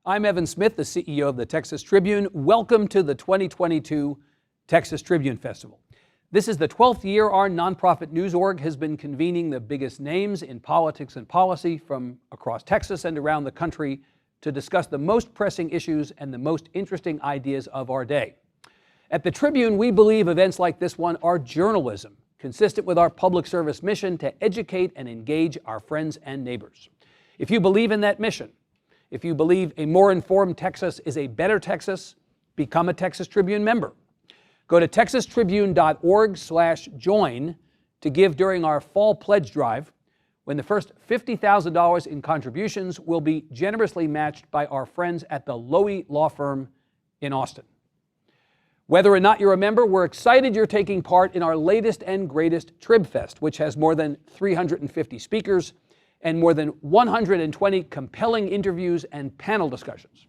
I'm Evan Smith, the CEO of the Texas Tribune. Welcome to the 2022 Texas Tribune Festival. This is the 12th year our nonprofit news org has been convening the biggest names in politics and policy from across Texas and around the country to discuss the most pressing issues and the most interesting ideas of our day. At the Tribune, we believe events like this one are journalism, consistent with our public service mission to educate and engage our friends and neighbors. If you believe in that mission, if you believe a more informed Texas is a better Texas, become a Texas Tribune member. Go to texastribune.org/join to give during our fall pledge drive, when the first $50,000 in contributions will be generously matched by our friends at the Lowy Law Firm in Austin. Whether or not you're a member, we're excited you're taking part in our latest and greatest Trib Fest, which has more than 350 speakers and more than 120 compelling interviews and panel discussions.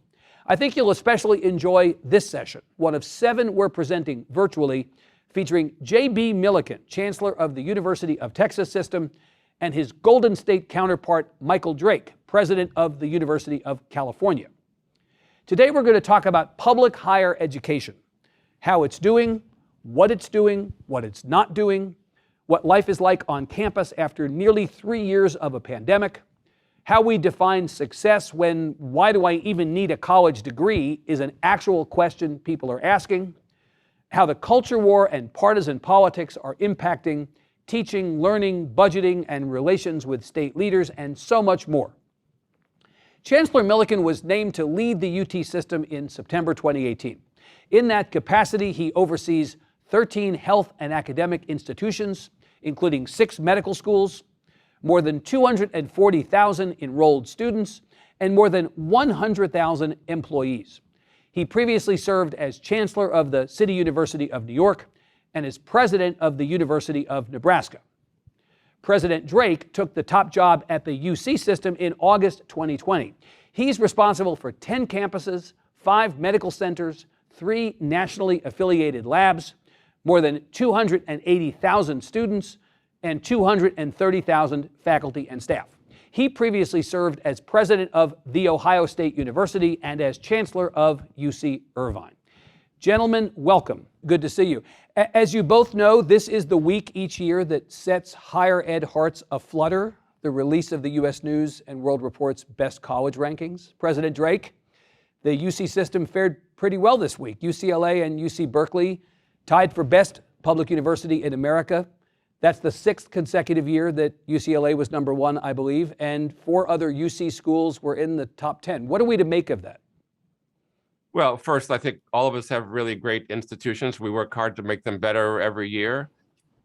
I think you'll especially enjoy this session, one of 7 we're presenting virtually, featuring J.B. Milliken, Chancellor of the University of Texas System, and his Golden State counterpart, Michael Drake, President of the University of California. Today we're going to talk about public higher education, how it's doing, what it's not doing, what life is like on campus after nearly 3 years of a pandemic, how we define success when "why do I even need a college degree" is an actual question people are asking, how the culture war and partisan politics are impacting teaching, learning, budgeting, and relations with state leaders, and so much more. Chancellor Milliken was named to lead the UT system in September 2018. In that capacity, he oversees 13 health and academic institutions, including 6 medical schools, more than 240,000 enrolled students, and more than 100,000 employees. He previously served as Chancellor of the City University of New York and as President of the University of Nebraska. President Drake took the top job at the UC system in August 2020. He's responsible for 10 campuses, 5 medical centers, 3 nationally affiliated labs, more than 280,000 students, and 230,000 faculty and staff. He previously served as president of The Ohio State University and as chancellor of UC Irvine. Gentlemen, welcome. Good to see you. As you both know, this is the week each year that sets higher ed hearts aflutter, the release of the U.S. News and World Report's best college rankings. President Drake, the UC system fared pretty well this week. UCLA and UC Berkeley tied for best public university in America. That's the 6th consecutive year that UCLA was number 1, I believe, and 4 other UC schools were in the top 10. What are we to make of that? Well, first, I think all of us have really great institutions. We work hard to make them better every year.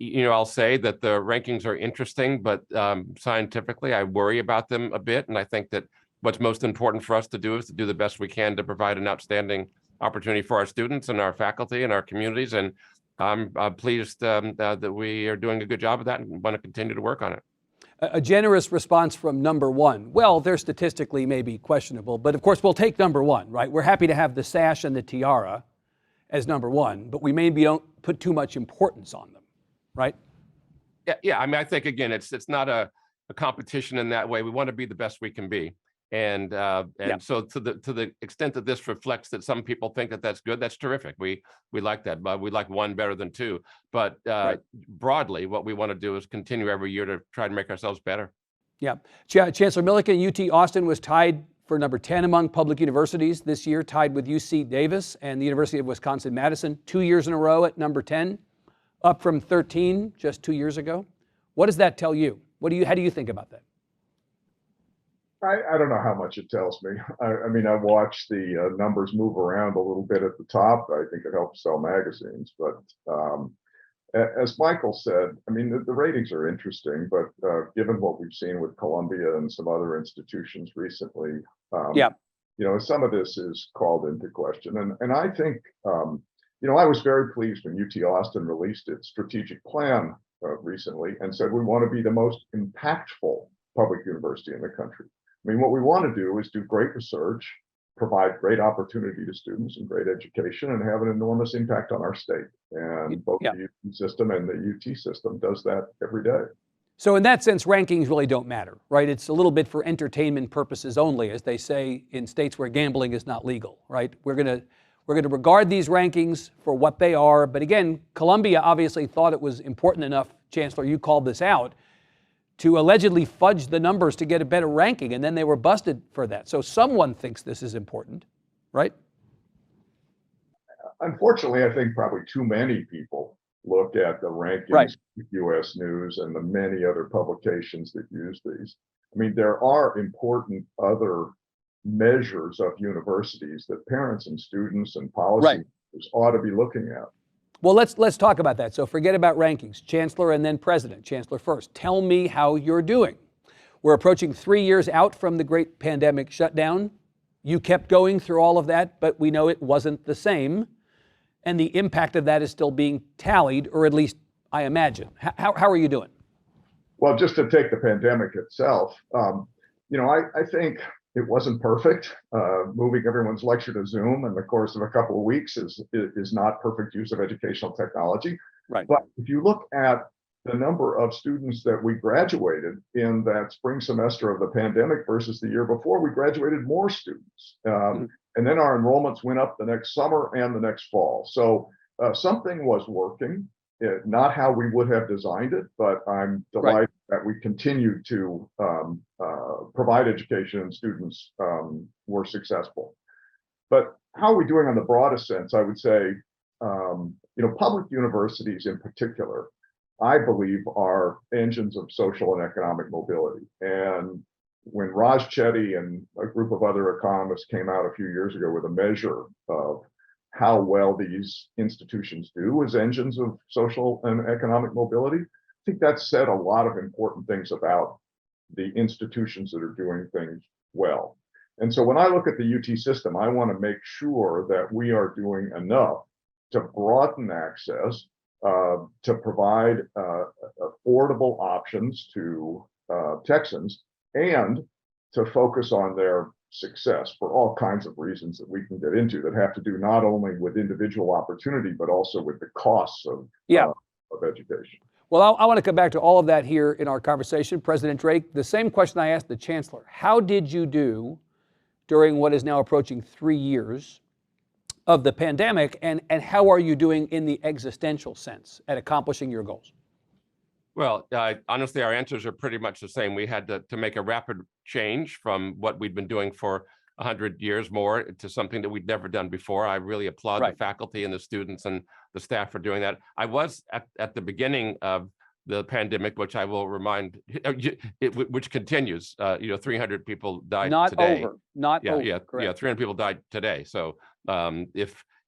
I'll say that the rankings are interesting, but scientifically, I worry about them a bit. And I think that what's most important for us to do is to do the best we can to provide an outstanding opportunity for our students and our faculty and our communities. And I'm pleased that we are doing a good job of that and want to continue to work on it. A generous response from number 1. Well, they're statistically maybe questionable, but of course we'll take number 1, right? We're happy to have the sash and the tiara as number 1, but we maybe don't put too much importance on them, right? Yeah. I mean, I think, again, it's not a competition in that way. We want to be the best we can be. And so to the extent that this reflects that some people think that that's good, that's terrific. We like that, but we like 1 better than 2. But right. Broadly, what we want to do is continue every year to try to make ourselves better. Yeah. Chancellor Milliken, UT Austin was tied for number 10 among public universities this year, tied with UC Davis and the University of Wisconsin-Madison 2 years in a row at number 10, up from 13 just 2 years ago. What does that tell you? How do you think about that? I don't know how much it tells me. I mean, I watched the numbers move around a little bit at the top. I think it helps sell magazines. But as Michael said, I mean, the ratings are interesting. But given what we've seen with Columbia and some other institutions recently, some of this is called into question. And I think, I was very pleased when UT Austin released its strategic plan recently and said we want to be the most impactful public university in the country. I mean, what we want to do is do great research, provide great opportunity to students and great education, and have an enormous impact on our state. And both the UT system and the UT system does that every day. So in that sense, rankings really don't matter, right? It's a little bit for entertainment purposes only, as they say in states where gambling is not legal, right? We're going to regard these rankings for what they are. But again, Columbia obviously thought it was important enough, Chancellor, you called this out, to allegedly fudge the numbers to get a better ranking, and then they were busted for that. So someone thinks this is important, right? Unfortunately, I think probably too many people look at the rankings, Right. of U.S. News and the many other publications that use these. I mean, there are important other measures of universities that parents and students and policymakers ought to be looking at. Well, let's talk about that. So forget about rankings. Chancellor and then President. Chancellor first. Tell me how you're doing. We're approaching 3 years out from the great pandemic shutdown. You kept going through all of that, but we know it wasn't the same. And the impact of that is still being tallied, or at least I imagine. How are you doing? Well, just to take the pandemic itself, I think it wasn't perfect. Moving everyone's lecture to Zoom in the course of a couple of weeks is not perfect use of educational technology. Right. But if you look at the number of students that we graduated in that spring semester of the pandemic versus the year before, we graduated more students. And then our enrollments went up the next summer and the next fall. So something was working, not how we would have designed it, but I'm delighted that we continued to provide education and students were successful. But how are we doing on the broadest sense? I would say, public universities in particular, I believe, are engines of social and economic mobility. And when Raj Chetty and a group of other economists came out a few years ago with a measure of how well these institutions do as engines of social and economic mobility, I think that said a lot of important things about the institutions that are doing things well. And so when I look at the UT system, I want to make sure that we are doing enough to broaden access, to provide affordable options to Texans, and to focus on their success for all kinds of reasons that we can get into that have to do not only with individual opportunity, but also with the costs of education. Well, I want to come back to all of that here in our conversation. President Drake, the same question I asked the Chancellor. How did you do during what is now approaching 3 years of the pandemic, and how are you doing in the existential sense at accomplishing your goals? Well, honestly, our answers are pretty much the same. We had to make a rapid change from what we'd been doing for 100 years more to something that we'd never done before. I really applaud the faculty and the students and the staff for doing that. I was at the beginning of the pandemic, which I will remind, which continues. 300 people died today. Not over. Yeah, 300 people died today. So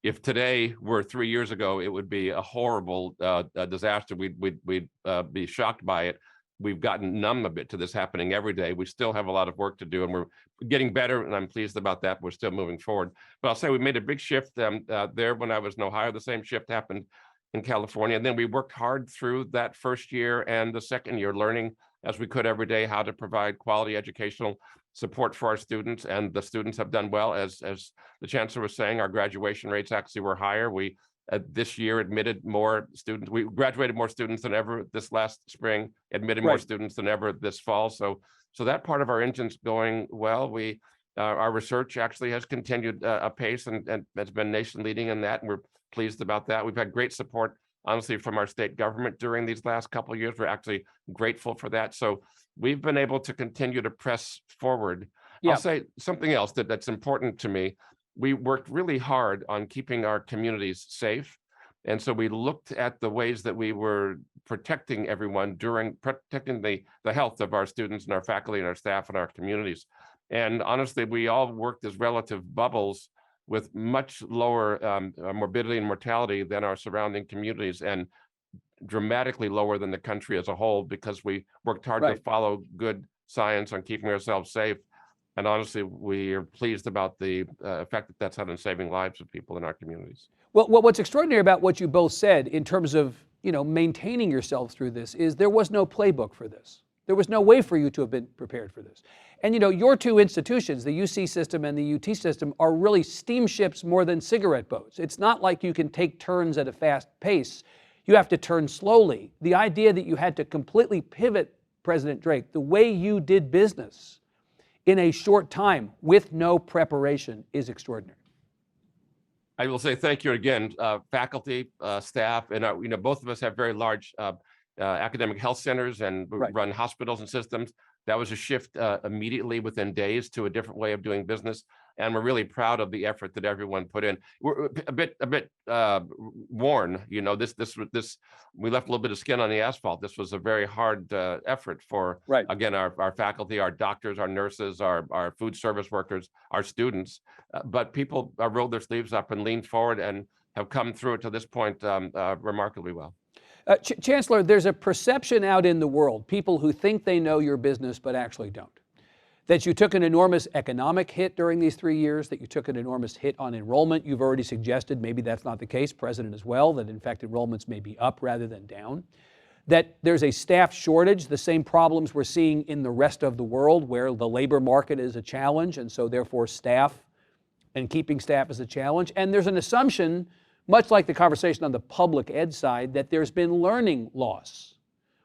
if today were 3 years ago, it would be a horrible disaster. We'd be shocked by it. We've gotten numb a bit to this happening every day. We still have a lot of work to do, and we're getting better, and I'm pleased about that. We're still moving forward. But I'll say we made a big shift there when I was in Ohio. The same shift happened in California. And then we worked hard through that first year and the second year, learning as we could every day how to provide quality educational support for our students. And the students have done well. As the Chancellor was saying, our graduation rates actually were higher. We this year admitted more students. We graduated more students than ever this last spring, admitted more students than ever this fall. So that part of our engine's going well. Our research actually has continued apace and has been nation leading in that. And we're pleased about that. We've had great support, honestly, from our state government during these last couple of years. We're actually grateful for that. So we've been able to continue to press forward. I'll say something else that's important to me. We worked really hard on keeping our communities safe. And so we looked at the ways that we were protecting everyone protecting the health of our students and our faculty and our staff and our communities. And honestly, we all worked as relative bubbles with much lower morbidity and mortality than our surrounding communities, and dramatically lower than the country as a whole, because we worked hard to follow good science on keeping ourselves safe. And honestly, we are pleased about the effect that that's had on saving lives of people in our communities. Well, what's extraordinary about what you both said in terms of maintaining yourself through this is there was no playbook for this. There was no way for you to have been prepared for this. And your two institutions, the UC system and the UT system, are really steamships more than cigarette boats. It's not like you can take turns at a fast pace. You have to turn slowly. The idea that you had to completely pivot President Drake, the way you did business in a short time with no preparation is extraordinary. I will say thank you again, faculty, staff, and both of us have very large academic health centers and run hospitals and systems. That was a shift immediately within days to a different way of doing business, and we're really proud of the effort that everyone put in. We're a bit worn, This we left a little bit of skin on the asphalt. This was a very hard effort for again our faculty, our doctors, our nurses, our food service workers, our students. But people rolled their sleeves up and leaned forward and have come through it to this point remarkably well. Chancellor, there's a perception out in the world, people who think they know your business but actually don't, that you took an enormous economic hit during these 3 years, that you took an enormous hit on enrollment. You've already suggested maybe that's not the case, President as well, that in fact enrollments may be up rather than down, that there's a staff shortage, the same problems we're seeing in the rest of the world where the labor market is a challenge, and so therefore staff and keeping staff is a challenge. And there's an assumption, much like the conversation on the public ed side, that there's been learning loss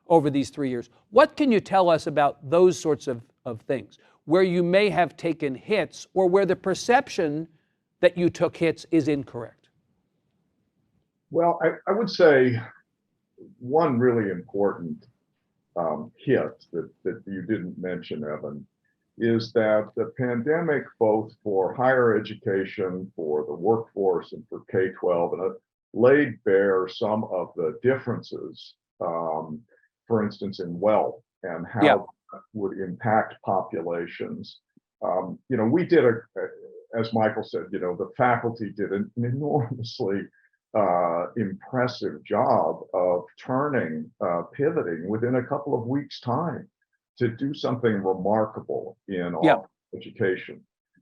over these 3 years. What can you tell us about those sorts of things, where you may have taken hits or where the perception that you took hits is incorrect? Well, I would say one really important hit that you didn't mention, Evan, is that the pandemic, both for higher education, for the workforce, and for K-12, laid bare some of the differences, for instance, in wealth and how that would impact populations. We did as Michael said, the faculty did an enormously impressive job of pivoting within a couple of weeks' time to do something remarkable in education.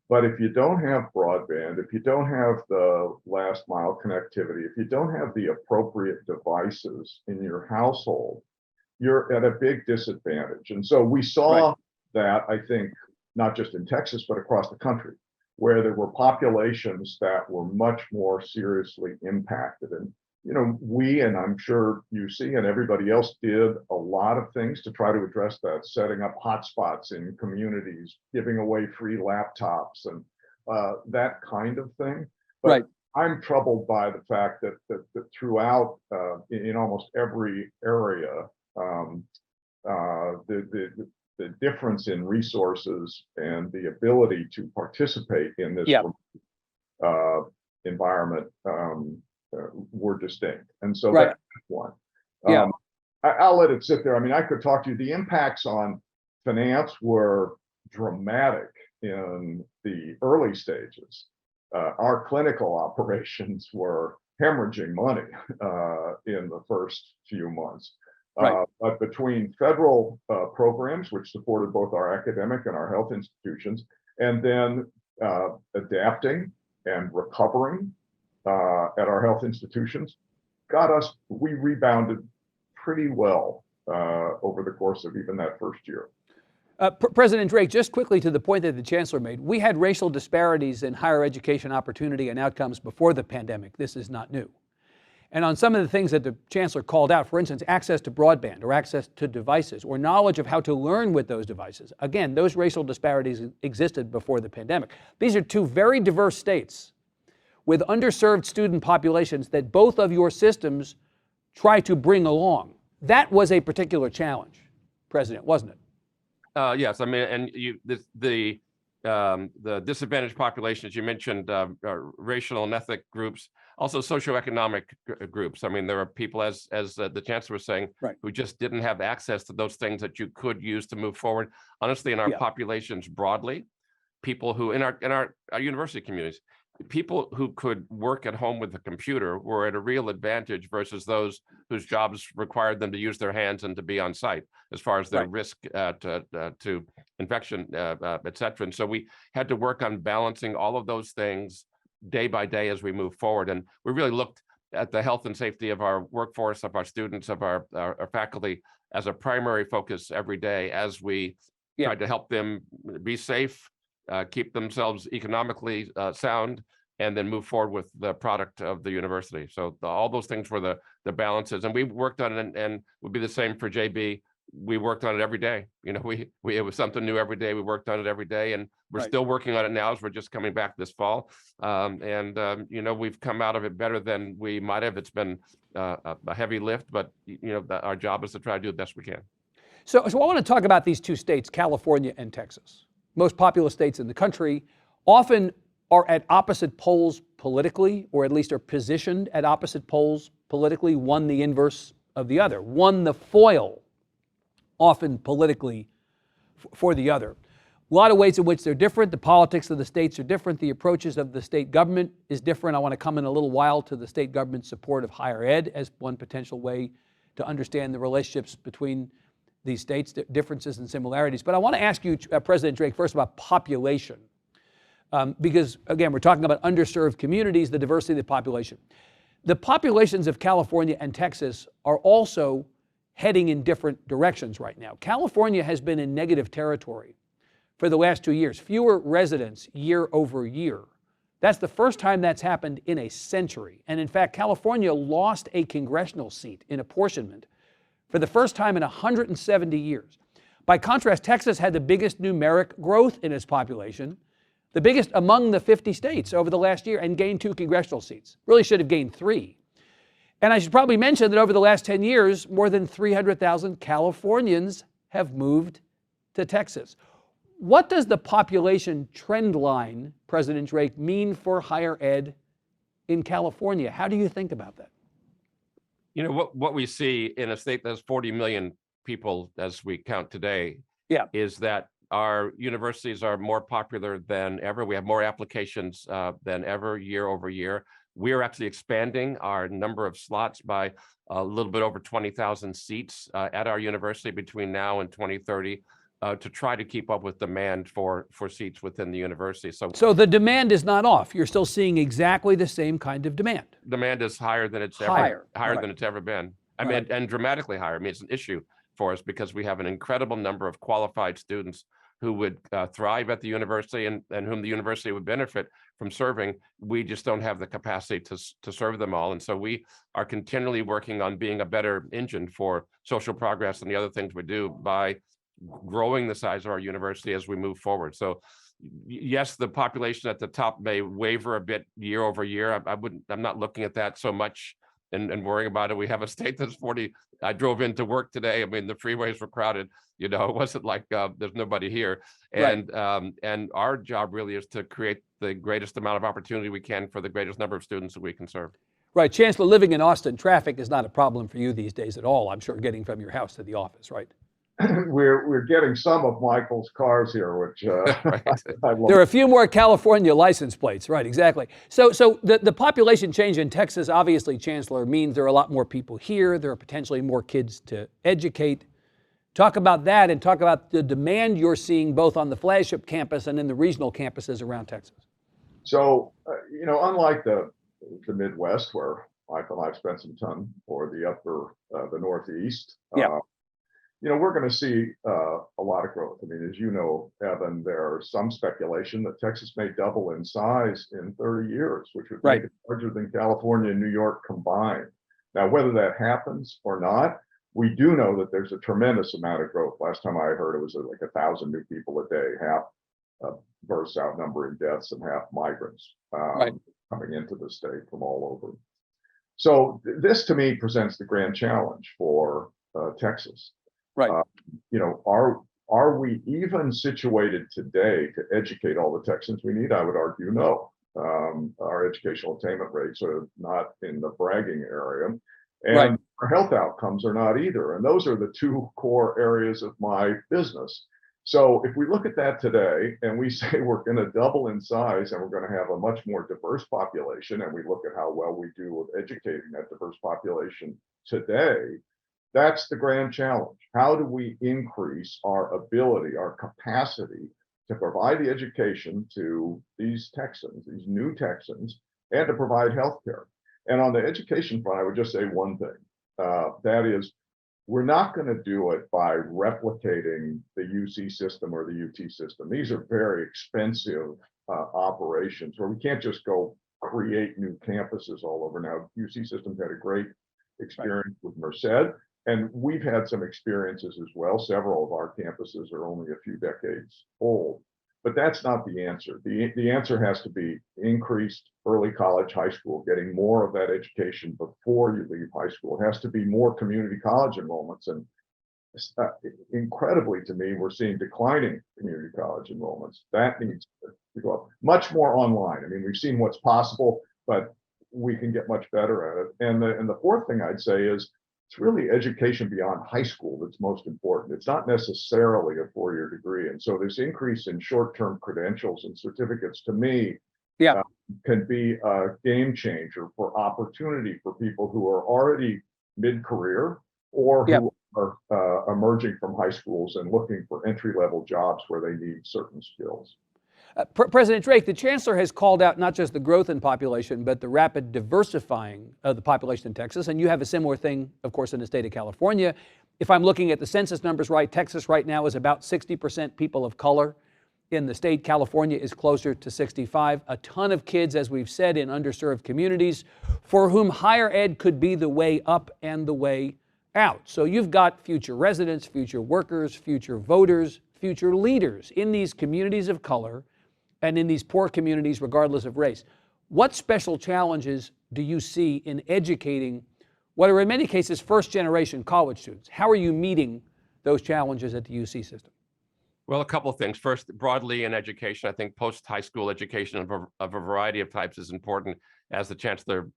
But if you don't have broadband, if you don't have the last mile connectivity, if you don't have the appropriate devices in your household, you're at a big disadvantage. And so we saw that, I think, not just in Texas, but across the country, where there were populations that were much more seriously impacted. And we, and I'm sure you see, and everybody else did a lot of things to try to address that, setting up hotspots in communities, giving away free laptops, and that kind of thing. But I'm troubled by the fact that throughout, in almost every area, the difference in resources and the ability to participate in this environment were distinct. And so that's one. I'll let it sit there. I mean, I could talk to you. The impacts on finance were dramatic in the early stages. Our clinical operations were hemorrhaging money in the first few months. But between federal programs, which supported both our academic and our health institutions, and then adapting and recovering at our health institutions, we rebounded pretty well over the course of even that first year. President Drake, just quickly to the point that the Chancellor made, we had racial disparities in higher education opportunity and outcomes before the pandemic. This is not new. And on some of the things that the Chancellor called out, for instance, access to broadband or access to devices or knowledge of how to learn with those devices, again, those racial disparities existed before the pandemic. These are two very diverse states with underserved student populations that both of your systems try to bring along. That was a particular challenge, President, wasn't it? Yes, I mean, and the disadvantaged populations you mentioned, racial and ethnic groups, also socioeconomic groups. I mean, there are people, as the Chancellor was saying, who just didn't have access to those things that you could use to move forward. Honestly, in our populations broadly, people who in our university communities, people who could work at home with a computer were at a real advantage versus those whose jobs required them to use their hands and to be on site as far as the risk to infection, et cetera. And so we had to work on balancing all of those things day by day as we move forward. And we really looked at the health and safety of our workforce, of our students, of our faculty as a primary focus every day as we tried to help them be safe, keep themselves economically sound, and then move forward with the product of the university. So all those things were the balances, and we worked on it, and would be the same for JB we worked on it every day. You know, it was something new every day. We worked on it every day, and we're Right. still working on it now as we're just coming back this fall. You know, we've come out of it better than we might have. It's been a heavy lift, but you know, our job is to try to do the best we can. So I want to talk about these two states, California and Texas. Most populous states in the country often are at opposite poles politically, or at least are positioned at opposite poles politically, one the inverse of the other, one the foil, often politically, for the other. A lot of ways in which they're different. The politics of the states are different. The approaches of the state government is different. I want to come in a little while to the state government's support of higher ed as one potential way to understand the relationships between these states, differences and similarities. But I want to ask you, President Drake, first about population. Because, again, we're talking about underserved communities, the diversity of the population. The populations of California and Texas are also heading in different directions right now. California has been in negative territory for the last 2 years, fewer residents year over year. That's the first time that's happened in a century. And in fact, California lost a congressional seat in apportionment for the first time in 170 years. By contrast, Texas had the biggest numeric growth in its population, the biggest among the 50 states over the last year, and gained 2 congressional seats. Really should have gained 3. And I should probably mention that over the last 10 years, more than 300,000 Californians have moved to Texas. What does the population trend line, President Drake, mean for higher ed in California? How do you think about that? You know, what we see in a state that's 40 million people as we count today, is that our universities are more popular than ever. We have more applications than ever year over year. We are actually expanding our number of slots by a little bit over 20,000 seats at our university between now and 2030 to try to keep up with demand for seats within the university. So the demand is not off. You're still seeing exactly the same kind of demand. Demand is higher than it's Higher than it's ever been. I mean, and dramatically higher. I mean, it's an issue for us because we have an incredible number of qualified students who would thrive at the university and whom the university would benefit from serving. We just don't have the capacity to serve them all. And so we are continually working on being a better engine for social progress and the other things we do by growing the size of our university as we move forward. So yes, the population at the top may waver a bit year over year. I'm not looking at that so much and worrying about it. We have a state that's 40. I drove into work today. I mean, the freeways were crowded. You know, it wasn't like there's nobody here. And our job really is to create the greatest amount of opportunity we can for the greatest number of students that we can serve. Right. Chancellor, living in Austin, traffic is not a problem for you these days at all. I'm sure getting from your house to the office, right? We're getting some of Michael's cars here, which Right. I love. There are a few more California license plates, right? Exactly. So the population change in Texas, obviously, Chancellor, means there are a lot more people here. There are potentially more kids to educate. Talk about that and talk about the demand you're seeing both on the flagship campus and in the regional campuses around Texas. So, you know, unlike the Midwest, where Michael and I've spent some time, or the Northeast, you know, we're going to see a lot of growth. I mean, as you know, Evan, there's some speculation that Texas may double in size in 30 years, which would make it larger than California and New York combined. Now, whether that happens or not, we do know that there's a tremendous amount of growth. Last time I heard it was like 1,000 new people a day, half births outnumbering deaths and half migrants coming into the state from all over. So this, to me, presents the grand challenge for Texas. Right. You know, are we even situated today to educate all the Texans we need? I would argue no. Our educational attainment rates are not in the bragging area, and our health outcomes are not either. And those are the 2 core areas of my business. So if we look at that today and we say we're going to double in size and we're going to have a much more diverse population, and we look at how well we do with educating that diverse population today, that's the grand challenge. How do we increase our ability, our capacity to provide the education to these Texans, these new Texans, and to provide healthcare? And on the education front, I would just say one thing. That is, we're not going to do it by replicating the UC system or the UT system. These are very expensive operations where we can't just go create new campuses all over. Now, UC system's had a great experience with Merced, And we've had some experiences as well. Several of our campuses are only a few decades old, but that's not the answer. The answer has to be increased early college, high school, getting more of that education before you leave high school. It has to be more community college enrollments. And incredibly to me, we're seeing declining community college enrollments. That needs to go up. Much more online. I mean, we've seen what's possible, but we can get much better at it. And the fourth thing I'd say is it's really education beyond high school that's most important. It's not necessarily a four-year degree. And so this increase in short-term credentials and certificates, to me, can be a game changer for opportunity for people who are already mid-career or who are emerging from high schools and looking for entry-level jobs where they need certain skills. President Drake, the chancellor has called out not just the growth in population, but the rapid diversifying of the population in Texas. And you have a similar thing, of course, in the state of California. If I'm looking at the census numbers right, Texas right now is about 60% people of color. In the state, California is closer to 65. A ton of kids, as we've said, in underserved communities for whom higher ed could be the way up and the way out. So you've got future residents, future workers, future voters, future leaders in these communities of color and in these poor communities, regardless of race. What special challenges do you see in educating what are in many cases first-generation college students? How are you meeting those challenges at the UC system? Well, a couple of things. First, broadly in education, I think post-high school education of a variety of types is important. As the chancellor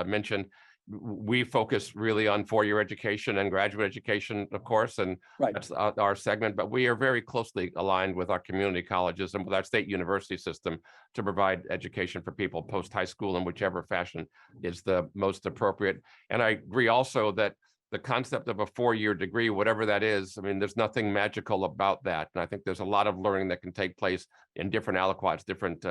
mentioned, we focus really on four-year education and graduate education, of course, and that's our segment, but we are very closely aligned with our community colleges and with our state university system to provide education for people post-high school in whichever fashion is the most appropriate. And I agree also that the concept of a four-year degree, whatever that is, I mean, there's nothing magical about that. And I think there's a lot of learning that can take place in different aliquots, different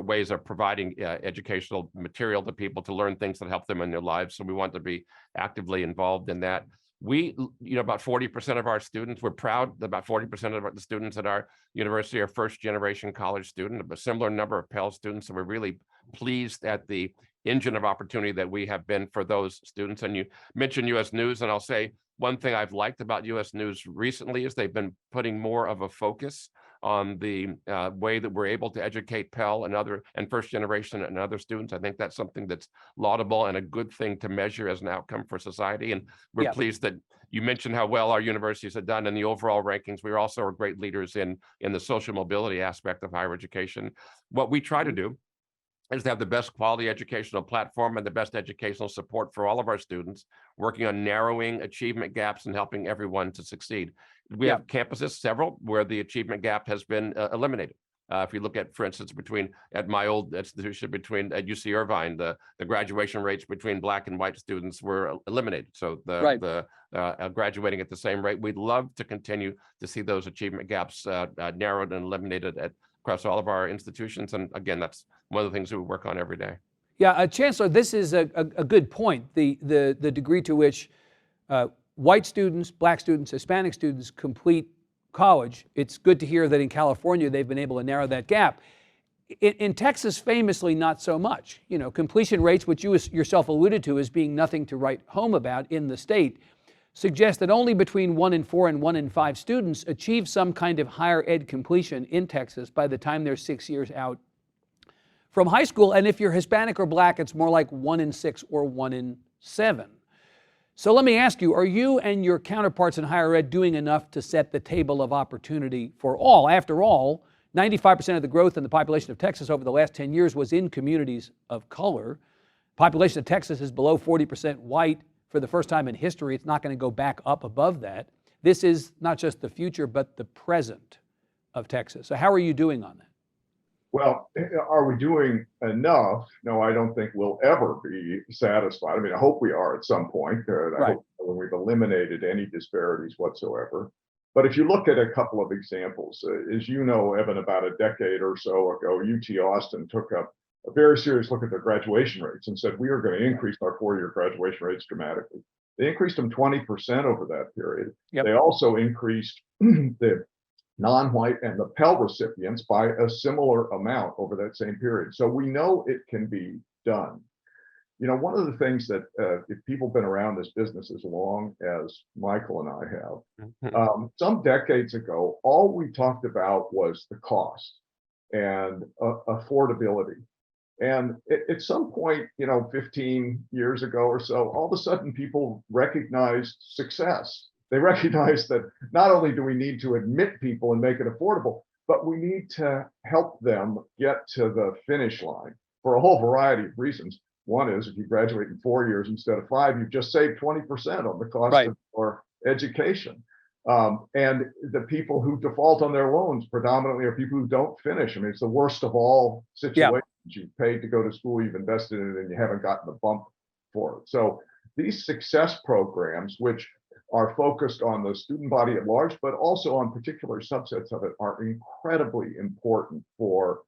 ways of providing educational material to people to learn things that help them in their lives. So we want to be actively involved in that. We, about 40% of our students, we're proud that about 40% of the students at our university are first-generation college students, a similar number of Pell students. So we're really pleased at the engine of opportunity that we have been for those students. And you mentioned U.S. News, and I'll say one thing I've liked about U.S. News recently is they've been putting more of a focus on the way that we're able to educate Pell and first generation and other students. I think that's something that's laudable and a good thing to measure as an outcome for society. And we're pleased that you mentioned how well our universities have done in the overall rankings. We also are great leaders in the social mobility aspect of higher education. What we try to do is to have the best quality educational platform and the best educational support for all of our students, working on narrowing achievement gaps and helping everyone to succeed. We have campuses, several, where the achievement gap has been eliminated. If you look at, for instance, at my old institution, at UC Irvine, the graduation rates between Black and white students were eliminated. So the graduating at the same rate. We'd love to continue to see those achievement gaps narrowed and eliminated across all of our institutions. And again, that's one of the things that we work on every day. Yeah, Chancellor, this is a good point. The degree to which white students, Black students, Hispanic students complete college, it's good to hear that in California they've been able to narrow that gap. In Texas, famously, not so much. Completion rates, which you yourself alluded to as being nothing to write home about in the state, suggest that only between 1 in 4 and 1 in 5 students achieve some kind of higher ed completion in Texas by the time they're 6 years out from high school. And if you're Hispanic or Black, it's more like 1 in 6 or 1 in 7. So let me ask you, are you and your counterparts in higher ed doing enough to set the table of opportunity for all? After all, 95% of the growth in the population of Texas over the last 10 years was in communities of color. Population of Texas is below 40% white. For the first time in history, it's not going to go back up above that. This is not just the future, but the present of Texas. So how are you doing on that? Well, are we doing enough? No, I don't think we'll ever be satisfied. I mean, I hope we are at some point. I hope when we've eliminated any disparities whatsoever. But if you look at a couple of examples, as you know, Evan, about a decade or so ago, UT Austin took a very serious look at their graduation rates and said, we are going to increase our four-year graduation rates dramatically. They increased them 20% over that period. They also increased the non-white and the Pell recipients by a similar amount over that same period. So we know it can be done. one of the things that if people have been around this business as long as Michael and I have, some decades ago, all we talked about was the cost and affordability. And at some point, 15 years ago or so, all of a sudden people recognized success. They recognized that not only do we need to admit people and make it affordable, but we need to help them get to the finish line for a whole variety of reasons. One is if you graduate in 4 years instead of 5, you've just saved 20% on the cost Right. of your education. And the people who default on their loans predominantly are people who don't finish. I mean, it's the worst of all situations. You've paid to go to school, you've invested in it, and you haven't gotten the bump for it. So these success programs, which are focused on the student body at large, but also on particular subsets of it, are incredibly important for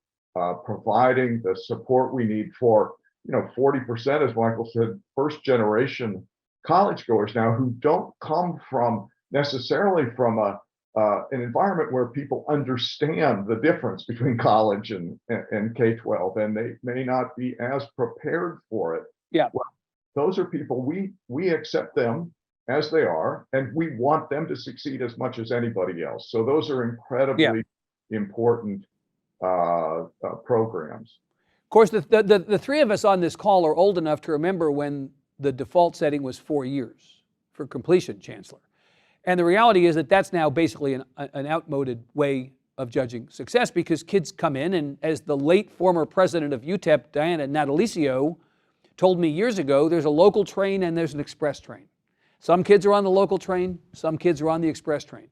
providing the support we need for 40%, as Michael said, first generation college goers now who don't come from necessarily from an environment where people understand the difference between college and K-12, and they may not be as prepared for it. Yeah. Well, those are people, we accept them as they are, and we want them to succeed as much as anybody else. So those are incredibly important programs. Of course, the three of us on this call are old enough to remember when the default setting was 4 years for completion, Chancellor. And the reality is that that's now basically an outmoded way of judging success, because kids come in, and as the late former president of UTEP, Diana Natalicio, told me years ago, there's a local train and there's an express train. Some kids are on the local train, some kids are on the express train.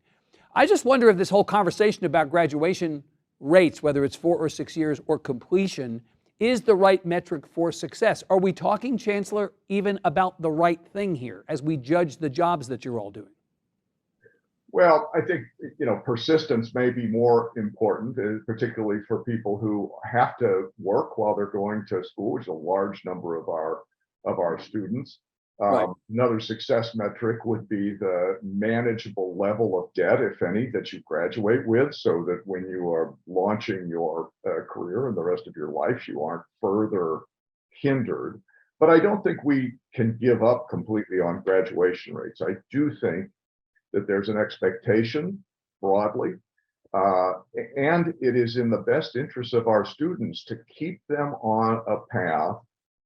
I just wonder if this whole conversation about graduation rates, whether it's 4 or 6 years or completion, is the right metric for success. Are we talking, Chancellor, even about the right thing here as we judge the jobs that you're all doing? Well, I think, persistence may be more important, particularly for people who have to work while they're going to school, which is a large number of our students. Right. Another success metric would be the manageable level of debt, if any, that you graduate with, so that when you are launching your career and the rest of your life, you aren't further hindered. But I don't think we can give up completely on graduation rates. I do think that there's an expectation broadly, and it is in the best interest of our students to keep them on a path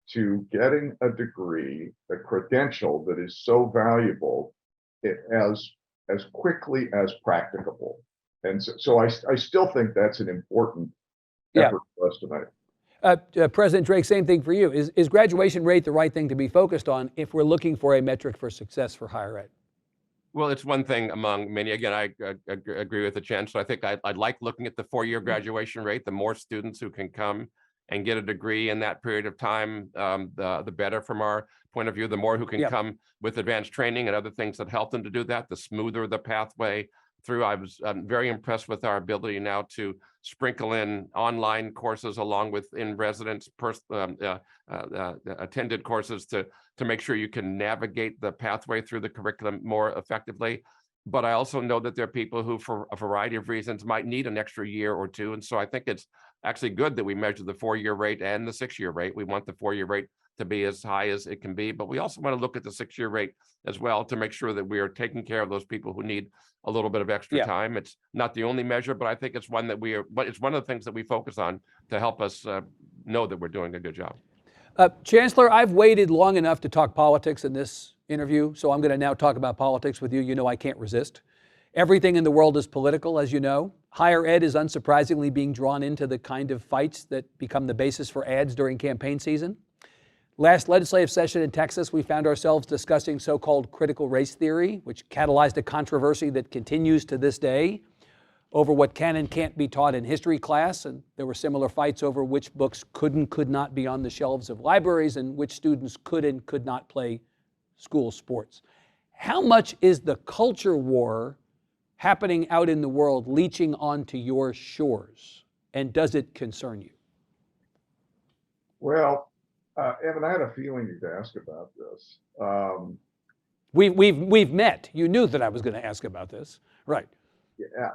to getting a degree, a credential that is so valuable as quickly as practicable. And so I still think that's an important effort for us to make. President Drake, same thing for you. Is graduation rate the right thing to be focused on if we're looking for a metric for success for higher ed? Well, it's one thing among many. Again, I agree with the Chancellor. I think I'd like looking at the 4-year graduation rate. The more students who can come and get a degree in that period of time, the better from our point of view. The more who can come with advanced training and other things that help them to do that, the smoother the pathway through. I was very impressed with our ability now to sprinkle in online courses along with in-residence attended courses to make sure you can navigate the pathway through the curriculum more effectively. But I also know that there are people who, for a variety of reasons, might need an extra year or two. And so I think it's actually good that we measure the 4-year rate and the 6-year rate. We want the 4-year rate to be as high as it can be, but we also want to look at the 6-year rate as well to make sure that we are taking care of those people who need a little bit of extra time. It's not the only measure, but I think it's one that it's one of the things that we focus on to help us know that we're doing a good job. Chancellor, I've waited long enough to talk politics in this interview, so I'm going to now talk about politics with you. You know I can't resist. Everything in the world is political, as you know. Higher ed is unsurprisingly being drawn into the kind of fights that become the basis for ads during campaign season. Last legislative session in Texas, we found ourselves discussing so-called critical race theory, which catalyzed a controversy that continues to this day over what can and can't be taught in history class. And there were similar fights over which books could and could not be on the shelves of libraries and which students could and could not play school sports. How much is the culture war happening out in the world leaching onto your shores? And does it concern you? Well, Evan, I had a feeling you'd ask about this. We've met. You knew that I was going to ask about this, right?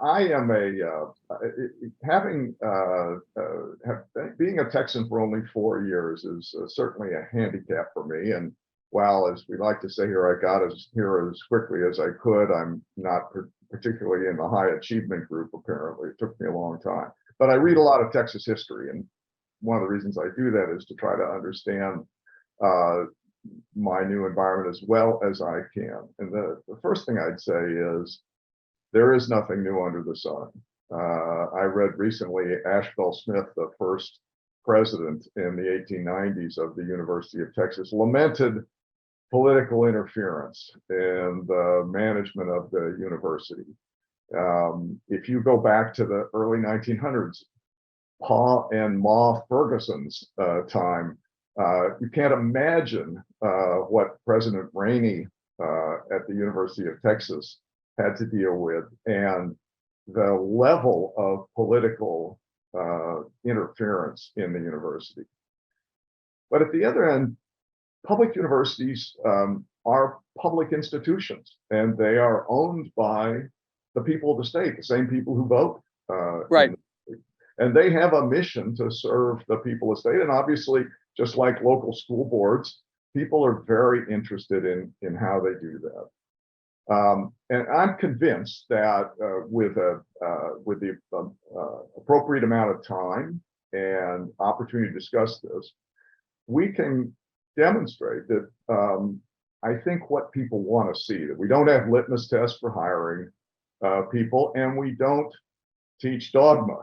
I am being a Texan for only 4 years is certainly a handicap for me. And while, as we like to say here, I got here as quickly as I could, I'm not particularly in the high achievement group, apparently. It took me a long time. But I read a lot of Texas history. And one of the reasons I do that is to try to understand my new environment as well as I can. And the first thing I'd say is, there is nothing new under the sun. I read recently Ashbel Smith, the first president in the 1890s of the University of Texas, lamented political interference in the management of the university. If you go back to the early 1900s, Pa and Ma Ferguson's time, you can't imagine what President Rainey at the University of Texas had to deal with, and the level of political interference in the university. But at the other end, public universities are public institutions, and they are owned by the people of the state, the same people who vote. Right. And they have a mission to serve the people of the state. And obviously, just like local school boards, people are very interested in how they do that. And I'm convinced that with the appropriate amount of time and opportunity to discuss this, we can demonstrate that I think what people want to see, that we don't have litmus tests for hiring people, and we don't teach dogma.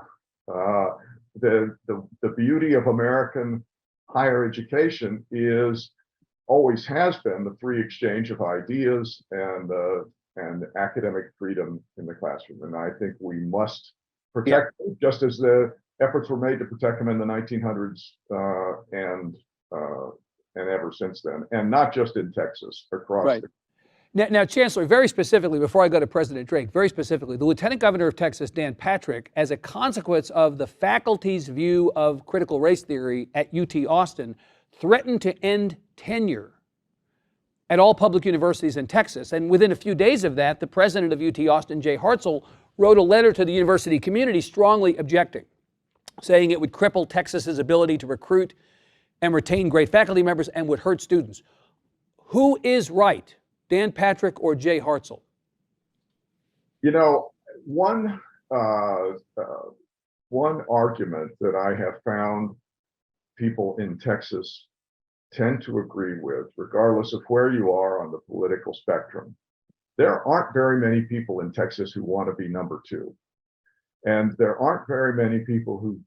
The beauty of American higher education is, always has been, the free exchange of ideas and academic freedom in the classroom. And I think we must protect them, just as the efforts were made to protect them in the 1900s and ever since then, and not just in Texas, across. Right. Now, Chancellor, very specifically, before I go to President Drake, very specifically, the Lieutenant Governor of Texas, Dan Patrick, as a consequence of the faculty's view of critical race theory at UT Austin, threatened to end tenure at all public universities in Texas. And within a few days of that, the president of UT Austin, Jay Hartzell, wrote a letter to the university community strongly objecting, saying it would cripple Texas's ability to recruit and retain great faculty members and would hurt students. Who is right, Dan Patrick or Jay Hartzell? You know, one argument that I have found people in Texas tend to agree with, regardless of where you are on the political spectrum, there aren't very many people in Texas who want to be number two. And there aren't very many people who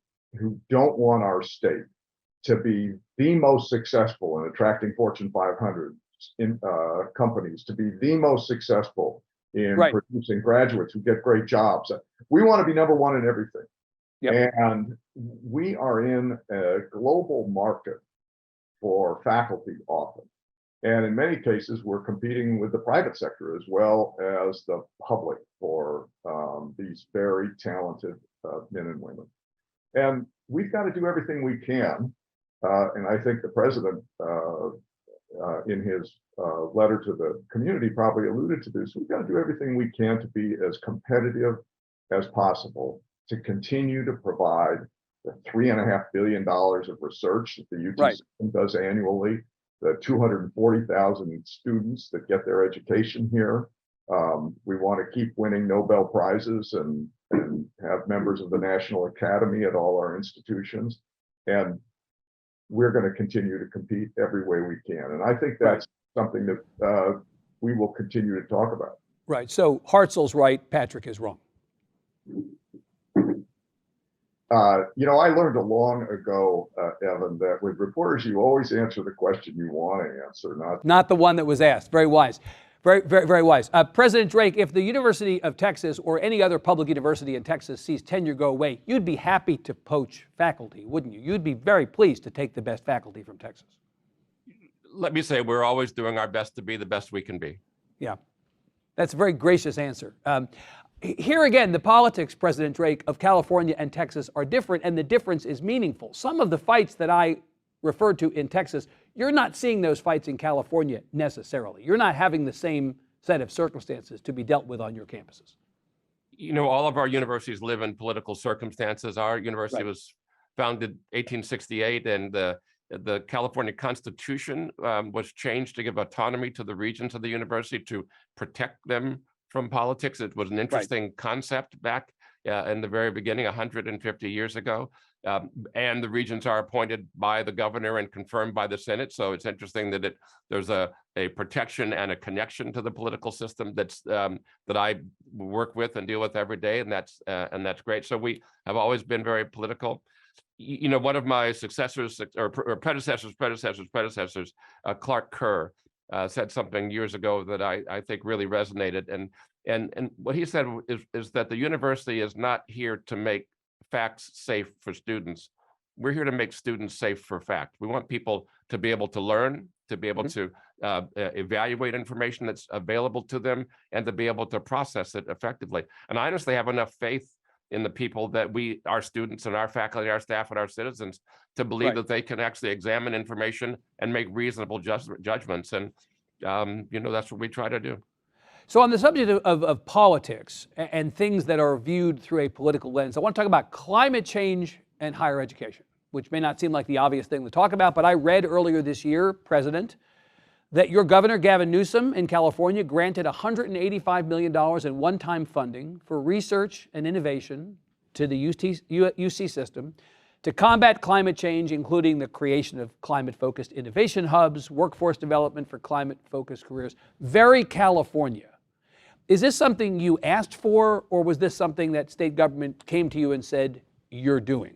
don't want our state to be the most successful in attracting Fortune 500 companies, to be the most successful in producing graduates who get great jobs. We want to be number one in everything. Yep. And we are in a global market for faculty often. And in many cases, we're competing with the private sector as well as the public for these very talented men and women. And we've got to do everything we can. And I think the president, in his letter to the community, probably alluded to this. We've got to do everything we can to be as competitive as possible, to continue to provide the $3.5 billion of research that the UT system does annually, the 240,000 students that get their education here. We want to keep winning Nobel Prizes and have members of the National Academy at all our institutions. And we're going to continue to compete every way we can. And I think that's something that we will continue to talk about. Right. So Hartzell's right, Patrick is wrong. You know, I learned long ago, Evan, that with reporters, you always answer the question you want to answer, not the one that was asked. Very wise. Very, very, very wise. President Drake, if the University of Texas or any other public university in Texas sees tenure go away, you'd be happy to poach faculty, wouldn't you? You'd be very pleased to take the best faculty from Texas. Let me say, we're always doing our best to be the best we can be. Yeah, that's a very gracious answer. Here again, the politics, President Drake, of California and Texas are different, and the difference is meaningful. Some of the fights that I referred to in Texas, you're not seeing those fights in California necessarily. You're not having the same set of circumstances to be dealt with on your campuses. All of our universities live in political circumstances. Our university Right. was founded 1868, and the California Constitution was changed to give autonomy to the regents of the university to protect them from politics. It was an interesting concept back in the very beginning, 150 years ago. And the regents are appointed by the governor and confirmed by the Senate. So it's interesting that there's a protection and a connection to the political system that I work with and deal with every day, and that's great. So we have always been very political. One of my successors or predecessors, Clark Kerr, said something years ago that I think really resonated, and what he said is that the university is not here to make facts safe for students. We're here to make students safe for fact. We want people to be able to learn, to be able to evaluate information that's available to them, and to be able to process it effectively. And I honestly have enough faith in the people that our students and our faculty, our staff, and our citizens to believe that they can actually examine information and make reasonable judgments. And that's what we try to do. So on the subject of politics and things that are viewed through a political lens, I want to talk about climate change and higher education, which may not seem like the obvious thing to talk about, but I read earlier this year, President, that your governor, Gavin Newsom, in California, granted $185 million in one-time funding for research and innovation to the UC system to combat climate change, including the creation of climate-focused innovation hubs, workforce development for climate-focused careers. Very California. Is this something you asked for, or was this something that state government came to you and said, you're doing?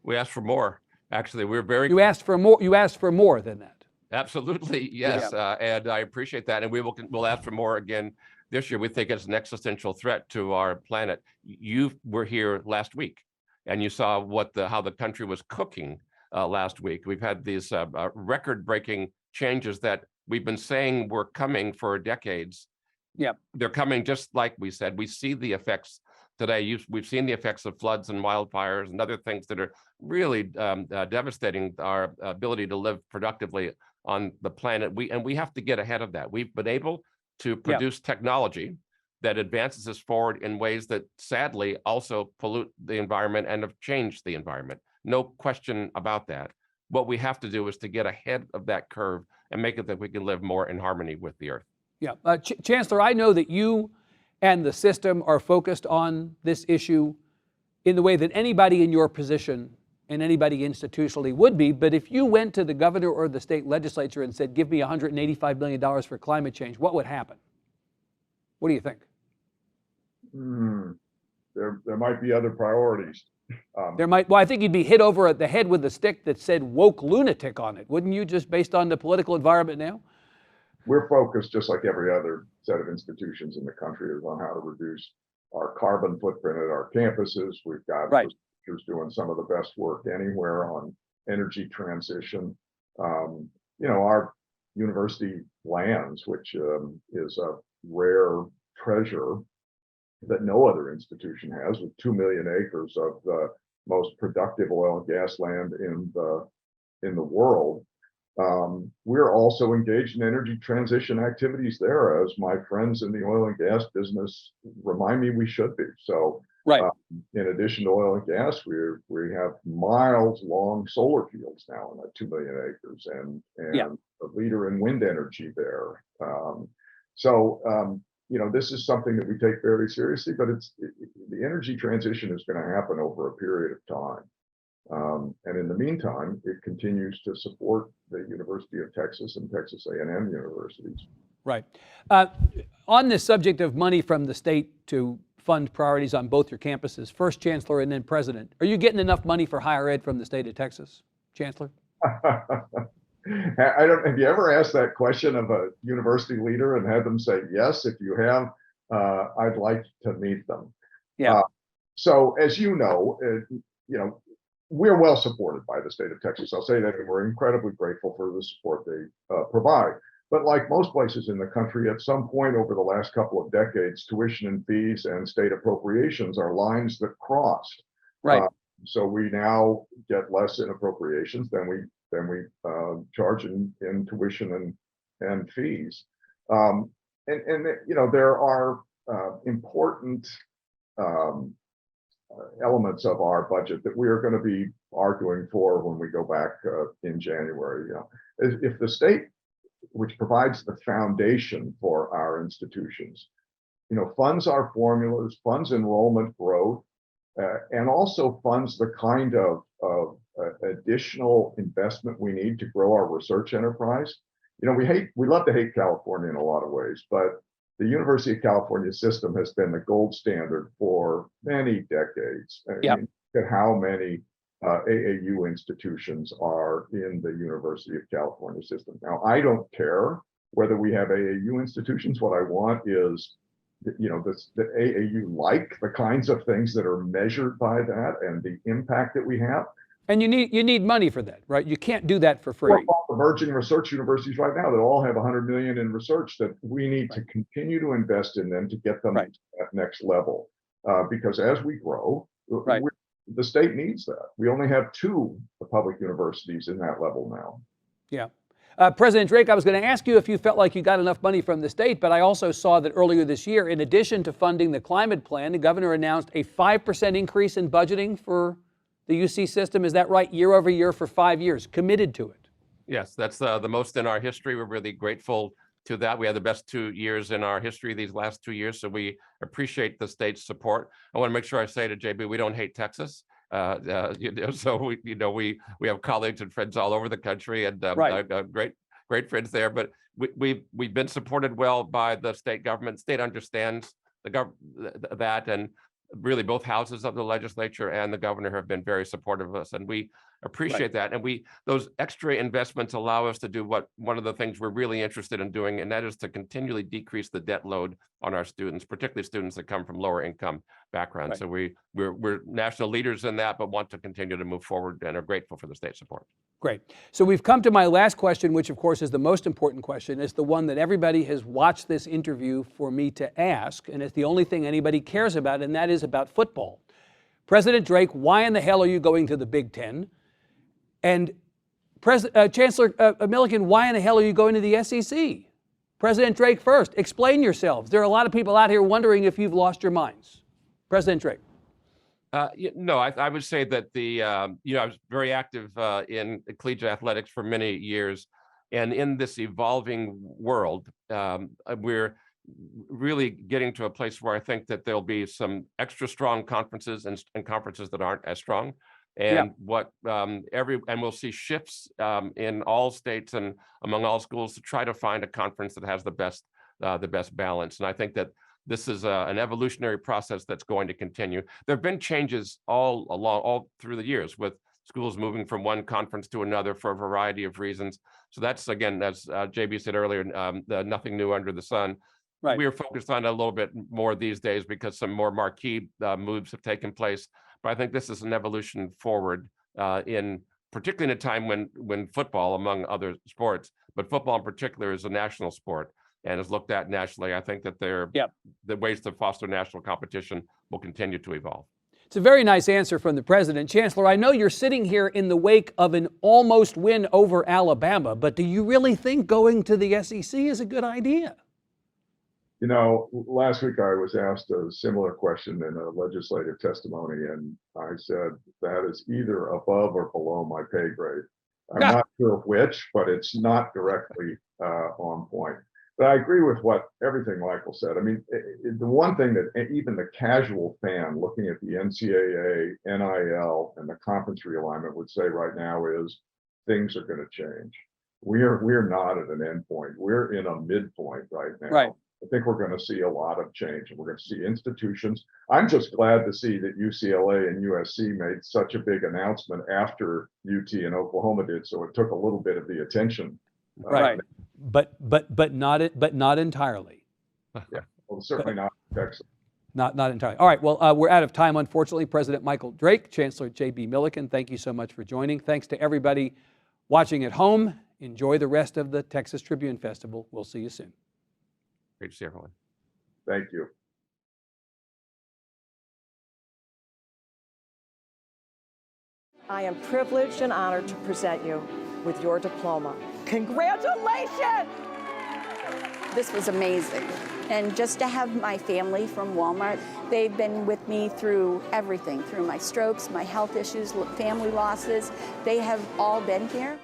We asked for more. Actually, we're very. You asked for more. You asked for more than that. Absolutely, yes, and I appreciate that, and we'll ask for more again this year. We think it's an existential threat to our planet. You were here last week, and you saw how the country was cooking last week. We've had these record-breaking changes that we've been saying were coming for decades. Yeah, they're coming just like we said. We see the effects today. We've seen the effects of floods and wildfires and other things that are really devastating our ability to live productively on the planet. We have to get ahead of that. We've been able to produce technology that advances us forward in ways that sadly also pollute the environment and have changed the environment. No question about that. What we have to do is to get ahead of that curve and make it that we can live more in harmony with the earth. Yeah, Chancellor, I know that you and the system are focused on this issue in the way that anybody in your position and anybody institutionally would be. But if you went to the governor or the state legislature and said, give me $185 million for climate change, what would happen? What do you think? There might be other priorities. Well, I think you'd be hit over the head with a stick that said woke lunatic on it, wouldn't you, just based on the political environment now? We're focused, just like every other set of institutions in the country, is on how to reduce our carbon footprint at our campuses. We've got researchers doing some of the best work anywhere on energy transition. Our university lands, which is a rare treasure that no other institution has, with 2 million acres of the most productive oil and gas land in the world. We're also engaged in energy transition activities there, as my friends in the oil and gas business remind me we should be. So, in addition to oil and gas, we have miles-long solar fields now on that 2 million acres, and a leader in wind energy there. This is something that we take very seriously, but the energy transition is going to happen over a period of time. And in the meantime, it continues to support the University of Texas and Texas A&M universities. Right. On this subject of money from the state to fund priorities on both your campuses, first Chancellor and then President, are you getting enough money for higher ed from the state of Texas, Chancellor? Have you ever asked that question of a university leader and had them say, yes, if you have, I'd like to meet them. Yeah. So as you know, we're well supported by the state of Texas. I'll say that, and we're incredibly grateful for the support they provide. But like most places in the country, at some point over the last couple of decades, tuition and fees and state appropriations are lines that crossed. Right. So we now get less in appropriations than we charge in tuition and fees. There are important elements of our budget that we are going to be arguing for when we go back in January. If the state, which provides the foundation for our institutions, funds our formulas, funds enrollment growth, and also funds the kind of additional investment we need to grow our research enterprise. We love to hate California in a lot of ways, but the University of California system has been the gold standard for many decades. Yep. Look at how many AAU institutions are in the University of California system. Now, I don't care whether we have AAU institutions. What I want is, the AAU like the kinds of things that are measured by that and the impact that we have. And you need money for that, right? You can't do that for free. All the emerging research universities right now that all have 100 million in research, that we need to continue to invest in them to get them to that next level. Because as we grow, the state needs that. We only have 2 public universities in that level now. Yeah. President Drake, I was going to ask you if you felt like you got enough money from the state, but I also saw that earlier this year, in addition to funding the climate plan, the governor announced a 5% increase in budgeting for the UC system. Is that right? Year over year for 5 years, committed to it. Yes, that's the most in our history. We're really grateful to that. We had the best 2 years in our history these last 2 years, so we appreciate the state's support. I want to make sure I say to JB, we don't hate Texas. So we have colleagues and friends all over the country, and great friends there. But we've been supported well by the state government. State understands that, and really both houses of the legislature and the governor have been very supportive of us, and we appreciate that. And those extra investments allow us to do one of the things we're really interested in doing, and that is to continually decrease the debt load on our students, particularly students that come from lower income backgrounds. So we're national leaders in that, but want to continue to move forward and are grateful for the state support. Great. So we've come to my last question, which of course is the most important question. It's the one that everybody has watched this interview for me to ask, and it's the only thing anybody cares about, and that is about football. President Drake, why in the hell are you going to the Big Ten? And Chancellor Milliken, why in the hell are you going to the SEC? President Drake first, explain yourselves. There are a lot of people out here wondering if you've lost your minds. President Drake. No, I would say that I was very active in collegiate athletics for many years. And in this evolving world, we're really getting to a place where I think that there'll be some extra strong conferences and conferences that aren't as strong. And and we'll see shifts in all states and among all schools to try to find a conference that has the best balance. And I think that this is an evolutionary process that's going to continue. There have been changes all through the years, with schools moving from one conference to another for a variety of reasons. So that's, again, as JB said earlier, nothing new under the sun. We are focused on it a little bit more these days because some more marquee moves have taken place. But I think this is an evolution forward, particularly in a time when football, among other sports, but football in particular, is a national sport and is looked at nationally. I think that the ways to foster national competition will continue to evolve. It's a very nice answer from the president. Chancellor, I know you're sitting here in the wake of an almost win over Alabama, but do you really think going to the SEC is a good idea? Last week I was asked a similar question in a legislative testimony, and I said that is either above or below my pay grade. I'm not sure which, but it's not directly on point. But I agree with everything Michael said. I mean, the one thing that even the casual fan looking at the NCAA, NIL, and the conference realignment would say right now is things are going to change. We're not at an end point. We're in a midpoint right now. I think we're going to see a lot of change, and we're going to see institutions. I'm just glad to see that UCLA and USC made such a big announcement after UT and Oklahoma did, so it took a little bit of the attention. But not entirely. Yeah, well, certainly not Texas. Not entirely. All right. Well, we're out of time, unfortunately. President Michael Drake, Chancellor J.B. Milliken, thank you so much for joining. Thanks to everybody watching at home. Enjoy the rest of the Texas Tribune Festival. We'll see you soon. Great to see everyone. Thank you. I am privileged and honored to present you with your diploma. Congratulations! This was amazing. And just to have my family from Walmart, they've been with me through everything, through my strokes, my health issues, family losses. They have all been here.